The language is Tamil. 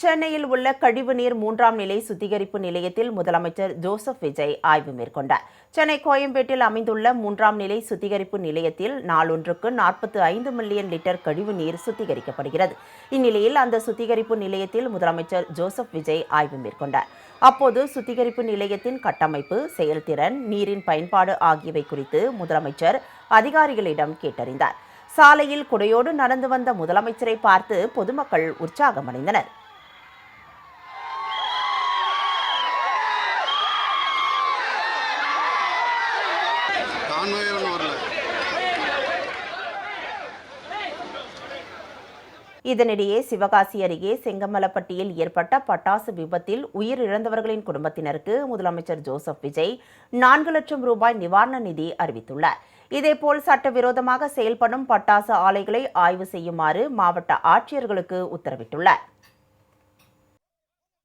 சென்னையில் உள்ள கழிவுநீர் 3ஆம் நிலை சுத்திகரிப்பு நிலையத்தில் முதலமைச்சர் ஜோசப் விஜய் ஆய்வு மேற்கொண்டார். சென்னை கோயம்பேட்டில் அமைந்துள்ள 3ஆம் நிலை சுத்திகரிப்பு நிலையத்தில் நாளொன்றுக்கு 45 மில்லியன் லிட்டர் கழிவுநீர் சுத்திகரிக்கப்படுகிறது. இந்நிலையில் அந்த சுத்திகரிப்பு நிலையத்தில் முதலமைச்சர் ஜோசப் விஜய் ஆய்வு மேற்கொண்டார். அப்போது சுத்திகரிப்பு நிலையத்தின் கட்டமைப்பு, செயல்திறன், நீரின் பயன்பாடு ஆகியவை குறித்து முதலமைச்சர் அதிகாரிகளிடம் கேட்டறிந்தார். சாலையில் குடையோடு நடந்து வந்த முதலமைச்சரை பார்த்து பொதுமக்கள் உற்சாகமடைந்தனர். இதனிடையே சிவகாசி அருகே செங்கமலப்பட்டியில் ஏற்பட்ட பட்டாசு விபத்தில் உயிரிழந்தவர்களின் குடும்பத்தினருக்கு முதலமைச்சர் ஜோசப் விஜய் 4 லட்சம் ரூபாய் நிவாரண நிதி அறிவித்துள்ளார். இதேபோல் சட்டவிரோதமாக செயல்படும் பட்டாசு ஆலைகளை ஆய்வு செய்யுமாறு மாவட்ட ஆட்சியர்களுக்கு உத்தரவிட்டுள்ளார்.